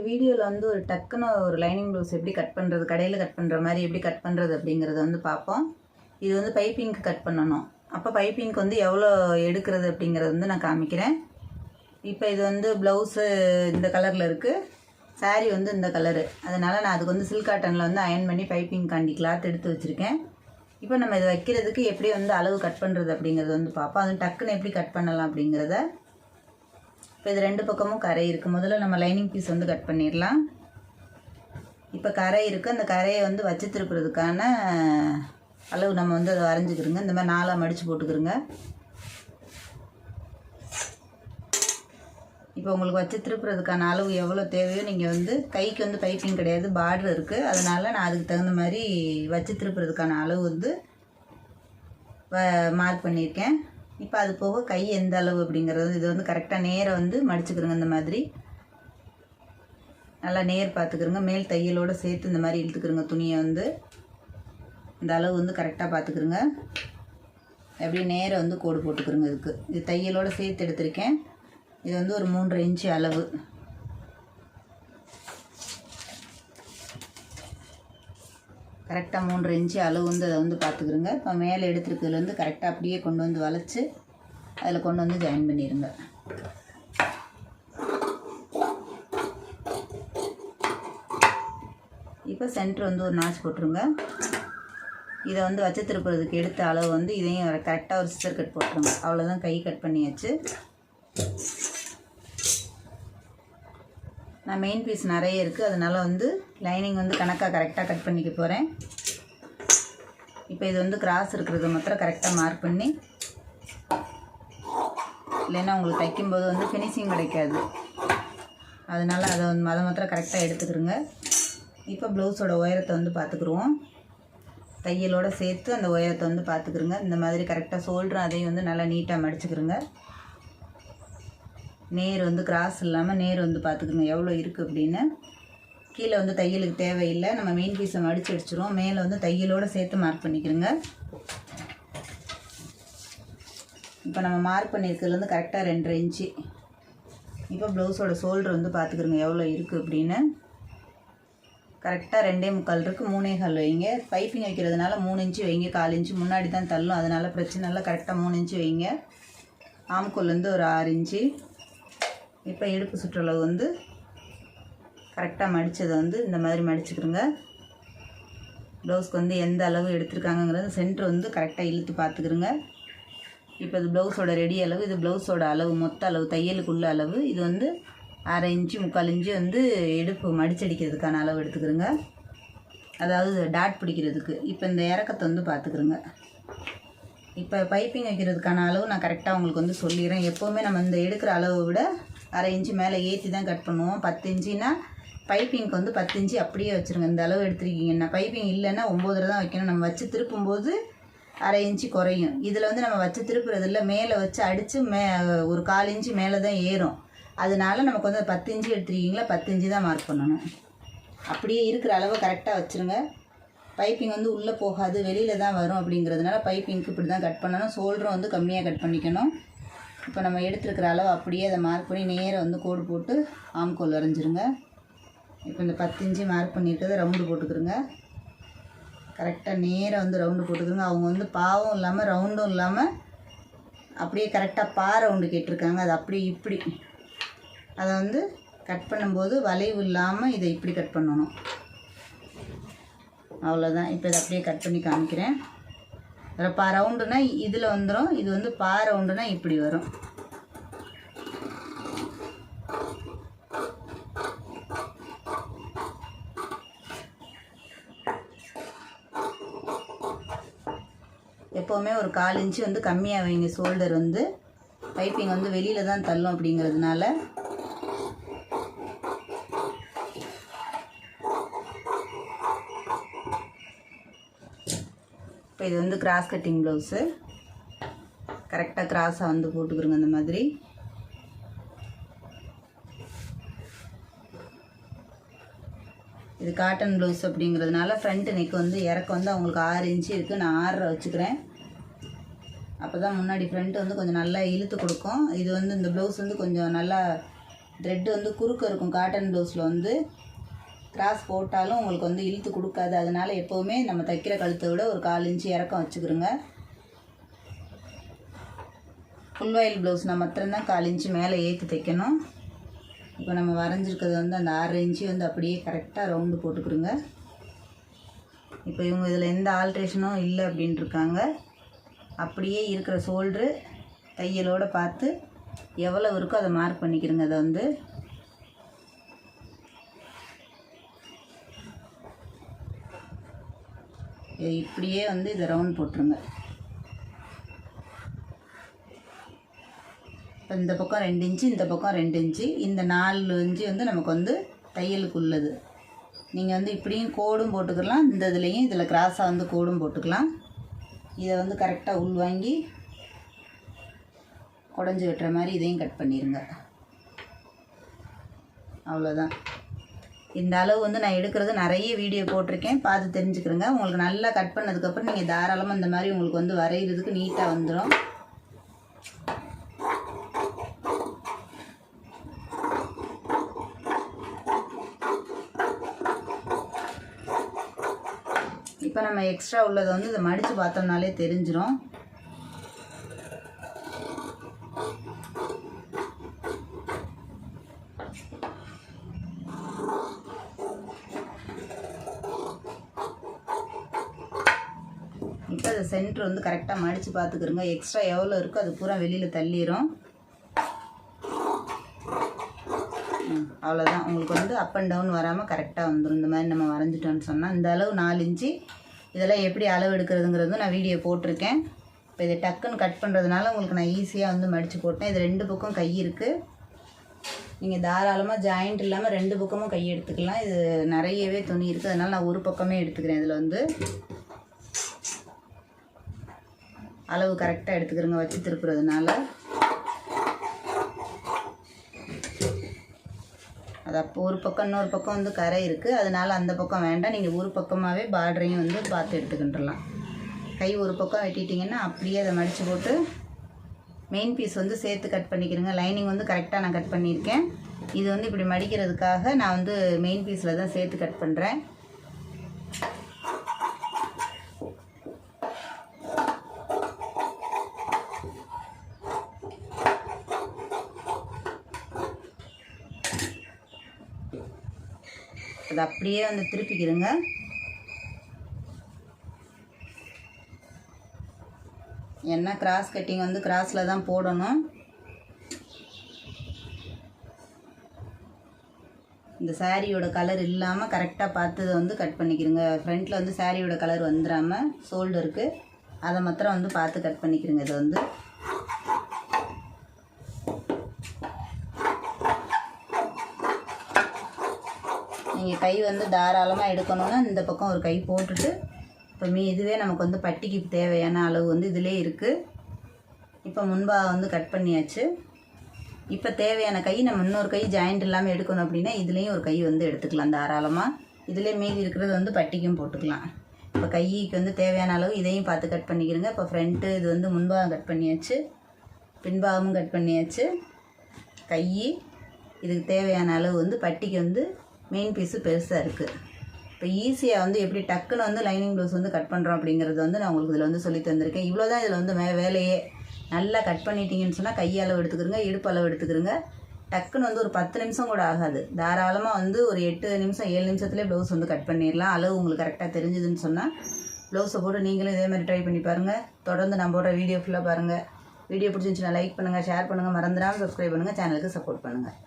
வீடியோவில் வந்து ஒரு டக்குன்னு ஒரு லைனிங் ப்ளவுஸ் எப்படி கட் பண்ணுறது, கடையில் கட் பண்ணுற மாதிரி எப்படி கட் பண்ணுறது அப்படிங்கிறத வந்து பார்ப்போம். இது வந்து பைப்பிங்க்கு கட் பண்ணணும். அப்போ பைப்பிங்க்கு வந்து எவ்வளோ எடுக்கிறது அப்படிங்கிறது வந்து நான் காமிக்கிறேன். இப்போ இது வந்து ப்ளவுஸு இந்த கலரில் இருக்குது, சாரீ வந்து இந்த கலரு. அதனால் நான் அதுக்கு வந்து சில்க் காட்டனில் வந்து அயன் பண்ணி பைப்பிங்காண்டி கிளாத் எடுத்து வச்சுருக்கேன். இப்போ நம்ம இதை வைக்கிறதுக்கு எப்படி வந்து அளவு கட் பண்ணுறது அப்படிங்கிறது வந்து பார்ப்போம். அது டக்குன்னு எப்படி கட் பண்ணலாம் அப்படிங்கிறத. இப்போ இது ரெண்டு பக்கமும் கரை இருக்குது. முதல்ல நம்ம லைனிங் பீஸ் வந்து கட் பண்ணிடலாம். இப்போ கரை இருக்குது, அந்த கரையை வந்து வச்சு திருப்புறதுக்கான அளவு நம்ம வந்து அதை வரைஞ்சிக்கிறோங்க. இந்த மாதிரி 4ஆக மடித்து போட்டுக்கிறோங்க. இப்போ உங்களுக்கு வச்சு திருப்புறதுக்கான அளவு எவ்வளோ தேவையோ நீங்கள் வந்து கைக்கு வந்து பைப்பிங் கிடையாது, பார்டர் இருக்குது. அதனால் நான் அதுக்கு தகுந்த மாதிரி வச்சு திருப்புறதுக்கான அளவு வந்து மார்க் பண்ணியிருக்கேன். இப்போ அது போக கை எந்த அளவு அப்படிங்கிறது இது வந்து கரெக்டாக நேரை வந்து மடிச்சுக்கிறோங்க. இந்த மாதிரி நல்லா நேர் பார்த்துக்கிறோங்க. மேல் தையலோடு சேர்த்து இந்த மாதிரி இழுத்துக்கிறோங்க. துணியை வந்து இந்த அளவு வந்து கரெக்டாக பார்த்துக்கிறோங்க. அப்படியே நேரை வந்து கோடு போட்டுக்கிறோங்க. இதுக்கு இது தையலோடு சேர்த்து எடுத்திருக்கேன். இது வந்து ஒரு 3.5 இன்ச்சு அளவு. கரெக்டாக 3.5 இன்ச்சு அளவு வந்து அதை வந்து பார்த்துக்கிறோங்க. இப்போ மேலே எடுத்துருக்கிறதுலேருந்து கரெக்டாக அப்படியே கொண்டு வந்து வளைச்சி அதில் கொண்டு வந்து ஜாயின் பண்ணிடுங்க. இப்போ சென்டர் வந்து ஒரு நாச் போட்டுருங்க. இதை வந்து வச்சு திருப்புறதுக்கு எடுத்த அளவு வந்து இதையும் கரெக்டாக ஒரு சிசர் கட் போட்டுருங்க. அவ்வளோதான், கை கட் பண்ணியாச்சு. நான் மெயின் பீஸ் நிறைய இருக்குது, அதனால் வந்து லைனிங் வந்து கணக்காக கரெக்டாக கட் பண்ணிக்க போகிறேன். இப்போ இது வந்து கிராஸ் இருக்கிறத மாத்திரம் கரெக்டாக மார்க் பண்ணி, இல்லைன்னா உங்களுக்கு தைக்கும்போது வந்து ஃபினிஷிங் கிடைக்காது. அதனால் அதை மாத்திரம் கரெக்டாக எடுத்துக்கிறோங்க. இப்போ ப்ளவுஸோட உயரத்தை வந்து பார்த்துக்குருவோம். தையலோடு சேர்த்து அந்த உயரத்தை வந்து பார்த்துக்குறோங்க. இந்த மாதிரி கரெக்டாக ஷோல்டரும் அதையும் வந்து நல்லா நீட்டாக மடிச்சுக்கிறோங்க. நேர் வந்து கிராஸ் இல்லாமல் நேர் வந்து பார்த்துக்குங்க எவ்வளோ இருக்குது அப்படின்னு. கீழே வந்து தையலுக்கு தேவையில்லை, நம்ம மெயின் பீஸை மடித்து அடிச்சிடுவோம். மேலே வந்து தையலோடு சேர்த்து மார்க் பண்ணிக்கிறோங்க. இப்போ நம்ம மார்க் பண்ணியிருக்கிறதுலேருந்து கரெக்டாக 2.5 இன்ச்சு. இப்போ ப்ளவுஸோட ஷோல்டர் வந்து பார்த்துக்குறோங்க எவ்வளோ இருக்குது அப்படின்னு. கரெக்டாக 2.25 இருக்குது, 3.25 வைங்க. பைப்பிங் வைக்கிறதுனால 3 இன்ச்சு வைங்க. 4 இன்ச்சு முன்னாடி தான் தள்ளும், அதனால் பிரச்சனை இல்லை. கரெக்டாக 3 இன்ச்சு வைங்க. ஆம்கோல்லேருந்து ஒரு 6 இன்ச்சு. இப்போ இடுப்பு சுற்றளவு வந்து கரெக்டாக மடித்ததை வந்து இந்த மாதிரி மடிச்சுக்கிறோங்க. ப்ளவுஸ்க்கு வந்து எந்த அளவு எடுத்துருக்காங்கங்கிறது சென்டர் வந்து கரெக்டாக இழுத்து பார்த்துக்கிறோங்க. இப்போ இது ப்ளவுஸோட ரெடி அளவு, இது ப்ளவுஸோட அளவு, மொத்த அளவு, தையலுக்குள்ள அளவு. இது வந்து 1/2 இன்ச்சு 3/4 இன்ச்சு வந்து இடுப்பு மடிச்சடிக்கிறதுக்கான அளவு எடுத்துக்கிறோங்க, அதாவது டாட் பிடிக்கிறதுக்கு. இப்போ இந்த இறக்கத்தை வந்து பார்த்துக்கிறோங்க. இப்போ பைப்பிங் வைக்கிறதுக்கான அளவு நான் கரெக்டாக உங்களுக்கு வந்து சொல்லிடுறேன். எப்போவுமே நம்ம இந்த எடுக்கிற அளவை விட 1/2 இன்ச்சு மேலே ஏற்றி தான் கட் பண்ணுவோம். 10 இன்ச்சுனா பைப்பிங்க்கு வந்து 10 இன்ச்சு அப்படியே வச்சுருங்க. இந்த அளவு எடுத்துருக்கீங்கன்னா பைப்பிங் இல்லைன்னா 9 தான் வைக்கணும். நம்ம வச்சு திருப்பும்போது 1/2 இன்ச்சு குறையும். இதில் வந்து நம்ம வச்சு திருப்புறதில்ல, மேலே வச்சு அடித்து ஒரு 1/4 இன்ச்சு மேலே தான் ஏறும். அதனால நமக்கு வந்து 10 இன்ச்சு எடுத்துருக்கீங்களா 10 இன்ச்சு தான் மார்க் பண்ணணும். அப்படியே இருக்கிற அளவை கரெக்டாக வச்சுருங்க. பைப்பிங் வந்து உள்ளே போகாது, வெளியில் தான் வரும். அப்படிங்கிறதுனால பைப்பிங்க்கு இப்படி தான் கட் பண்ணணும். ஷோல்டரும் வந்து கம்மியாக கட் பண்ணிக்கணும். இப்போ நம்ம எடுத்துருக்கிற அளவு அப்படியே அதை மார்க் பண்ணி நேரை வந்து கோடு போட்டு ஆம்கோல் வரைஞ்சிருங்க. இப்போ இந்த 10 இன்ச்சு மார்க் பண்ணியிருக்கிறத ரவுண்டு போட்டுக்கிறோங்க. கரெக்டாக நேரை வந்து ரவுண்டு போட்டுக்கிறோங்க. அவங்க வந்து பாவும் இல்லாமல் ரவுண்டும் இல்லாமல் அப்படியே கரெக்டாக ரவுண்டு கேட்டிருக்காங்க. அது அப்படியே இப்படி அதை வந்து கட் பண்ணும்போது வளைவு இல்லாமல் இதை இப்படி கட் பண்ணணும். அவ்வளோதான். இப்போ இதை அப்படியே கட் பண்ணி காமிக்கிறேன். ரவுண்டுனா இதில் வந்துடும், இது வந்து ரவுண்டுனா இப்படி வரும். எப்போவுமே ஒரு 1/4 இன்ச்சு வந்து கம்மியாக வைங்க. ஷோல்டர் வந்து பைப்பிங் வந்து வெளியில் தான் தள்ளும் அப்படிங்கிறதுனால. இப்போ இது வந்து கிராஸ் கட்டிங் ப்ளவுஸு. கரெக்டாக கிராஸாக வந்து போட்டுக்கிறோங்க இந்த மாதிரி. இது காட்டன் ப்ளவுஸ் அப்படிங்கிறதுனால ஃப்ரண்ட் நெக் வந்து இறக்கம் வந்து அவங்களுக்கு 6 இன்ச்சு இருக்குது. நான் 6 வச்சுக்கிறேன். அப்போ தான் முன்னாடி ஃப்ரண்ட் வந்து கொஞ்சம் நல்லா இழுத்து கொடுக்கும். இது வந்து இந்த ப்ளவுஸ் வந்து கொஞ்சம் நல்லா த்ரெட்டு வந்து குறுக்க இருக்கும். காட்டன் ப்ளவுஸில் வந்து கிராஸ் போட்டாலும் உங்களுக்கு வந்து இழுத்து கொடுக்காது. அதனால் எப்போவுமே நம்ம தைக்கிற கழுத்தை விட ஒரு 1/4 இன்ச்சு இறக்கம் வச்சுக்கிறோங்க. ஃபுல் ஆயில் ப்ளவுஸ்னால் மாத்திரம்தான் 1/4 இன்ச்சு மேலே ஏற்றி தைக்கணும். இப்போ நம்ம வரைஞ்சிருக்கிறது வந்து அந்த 6 இன்ச்சு வந்து அப்படியே கரெக்டாக ரவுண்டு போட்டுக்கிறோங்க. இப்போ இவங்க இதில் எந்த ஆல்ட்ரேஷனும் இல்லை அப்படின்ட்டு இருக்காங்க. அப்படியே இருக்கிற ஷோல்ட்ரு தையலோடு பார்த்து எவ்வளோ இருக்கோ அதை மார்க் பண்ணிக்கிறோங்க. அதை வந்து இப்படியே வந்து இதை ரவுண்ட் போட்டுருங்க. இப்போ இந்த பக்கம் 2 இன்ச்சு, இந்த பக்கம் 2 இன்ச்சு, இந்த 4 இன்ச்சு வந்து நமக்கு வந்து தையலுக்கு உள்ளது. நீங்கள் வந்து இப்படியும் கோடும் போட்டுக்கலாம், இந்த இதுலேயும் இதில் கிராஸாக வந்து கோடும் போட்டுக்கலாம். இதை வந்து கரெக்டாக உள்வாங்கி குடஞ்சி வெட்டுற மாதிரி இதையும் கட் பண்ணிடுங்க. அவ்வளோதான். இந்த அளவு வந்து நான் எடுக்கிறது நிறைய வீடியோ போட்டிருக்கேன், பார்த்து தெரிஞ்சுக்கிறேங்க. உங்களுக்கு நல்லா கட் பண்ணதுக்கப்புறம் நீங்கள் தாராளமாக இந்த மாதிரி உங்களுக்கு வந்து வரைகிறதுக்கு நீட்டாக வந்துடும். இப்போ நம்ம எக்ஸ்ட்ரா உள்ளதை வந்து இதை மடித்து பார்த்தோம்னாலே தெரிஞ்சிடும். இப்போ அது சென்டர் வந்து கரெக்டாக மடித்து பார்த்துக்கிறோங்க. எக்ஸ்ட்ரா எவ்வளோ இருக்கோ அது பூரா வெளியில் தள்ளிடும். அவ்வளோதான். உங்களுக்கு வந்து அப் அண்ட் டவுன் வராமல் கரெக்டாக வந்துடும். இந்த மாதிரி நம்ம வரைஞ்சிட்டோன்னு சொன்னால் இந்த அளவு 4 இன்ச்சு. இதெல்லாம் எப்படி அளவு எடுக்கிறதுங்கிறது நான் வீடியோ போட்டிருக்கேன். இப்போ இதை டக்குன்னு கட் பண்ணுறதுனால உங்களுக்கு நான் ஈஸியாக வந்து மடித்து போட்டேன். இது 2 பக்கம் கை இருக்குது. நீங்கள் தாராளமாக ஜாயிண்ட் இல்லாமல் 2 பக்கமும் கை எடுத்துக்கலாம். இது நிறையவே துணி இருக்குது, அதனால் நான் ஒரு பக்கமே எடுத்துக்கிறேன். இதில் வந்து அளவு கரெக்டாக எடுத்துக்கிறோங்க வச்சு திருப்புறதுனால. அது அப்போ ஒரு பக்கம் இன்னொரு பக்கம் வந்து கரை இருக்குது, அதனால் அந்த பக்கம் வேண்டாம். நீங்கள் ஒரு பக்கமாகவே பார்டரையும் வந்து பார்த்து எடுத்துக்கிட்டுலாம். கை ஒரு பக்கம் வெட்டிட்டிங்கன்னா அப்படியே அதை மடித்து போட்டு மெயின் பீஸ் வந்து சேர்த்து கட் பண்ணிக்கிறேங்க. லைனிங் வந்து கரெக்டாக நான் கட் பண்ணியிருக்கேன். இது வந்து இப்படி மடிக்கிறதுக்காக நான் வந்து மெயின் பீஸில் தான் சேர்த்து கட் பண்ணுறேன். அது அப்படியே வந்து திருப்பிக்கிறங்க. ஏன்னா கிராஸ் கட்டிங் வந்து கிராஸில் தான் போடணும். இந்த சாரியோட கலர் இல்லாமல் கரெக்டாக பார்த்து இதை வந்து கட் பண்ணிக்கிறங்க. ஃப்ரண்ட்டில் வந்து சாரியோட கலர் வந்துடாமல் ஷோல்டருக்கு அதை மாத்திரம் வந்து பார்த்து கட் பண்ணிக்கிறங்க. இதை வந்து நீங்கள் கை வந்து தாராளமாக எடுக்கணுன்னா இந்த பக்கம் ஒரு கை போட்டுட்டு இப்போ இதுவே நமக்கு வந்து பட்டிக்கு தேவையான அளவு வந்து இதிலே இருக்குது. இப்போ முன்பாக வந்து கட் பண்ணியாச்சு. இப்போ தேவையான கை நம்ம இன்னொரு கை ஜாயிண்ட் இல்லாமல் எடுக்கணும் அப்படின்னா இதுலேயும் ஒரு கை வந்து எடுத்துக்கலாம் தாராளமாக. இதிலே மீதி இருக்கிறது வந்து பட்டிக்கும் போட்டுக்கலாம். இப்போ கைக்கு வந்து தேவையான அளவு இதையும் பார்த்து கட் பண்ணிக்கிறங்க. இப்போ ஃப்ரண்ட்டு இது வந்து முன்பாகம் கட் பண்ணியாச்சு, பின்பாகமும் கட் பண்ணியாச்சு. கை இதுக்கு தேவையான அளவு வந்து பட்டிக்கு வந்து மெயின் பீஸு பெருசாக இருக்குது. இப்போ ஈஸியாக வந்து எப்படி டக்குன்னு வந்து லைனிங் ப்ளவுஸ் வந்து கட் பண்ணுறோம் அப்படிங்கிறது வந்து நான் உங்களுக்கு இதில் வந்து சொல்லி தந்திருக்கேன். இவ்வளோ தான் இதில் வந்து வேலையே. நல்லா கட் பண்ணிட்டீங்கன்னு சொன்னால் கையளவு எடுத்துக்கிறங்க, இடுப்பு அளவு எடுத்துக்கிறங்க. டக்குன்னு வந்து ஒரு 10 நிமிஷம் கூட ஆகாது. தாராளமாக வந்து ஒரு 8 நிமிஷம் 7 நிமிஷத்துலேயே ப்ளவுஸ் வந்து கட் பண்ணிடலாம். அளவு உங்களுக்கு கரெக்டாக தெரிஞ்சுதுன்னு சொன்னால் ப்ளவுஸை போட்டு நீங்களும் இதே மாதிரி ட்ரை பண்ணி பாருங்கள். தொடர்ந்து நான் போடுற வீடியோ ஃபுல்லாக பாருங்கள். வீடியோ பிடிச்சிருந்துச்சுன்னா லைக் பண்ணுங்கள், ஷேர் பண்ணுங்கள், மறந்துடாமல் சப்ஸ்கிரைப் பண்ணுங்கள், சேனலுக்கு சப்போர்ட் பண்ணுங்கள்.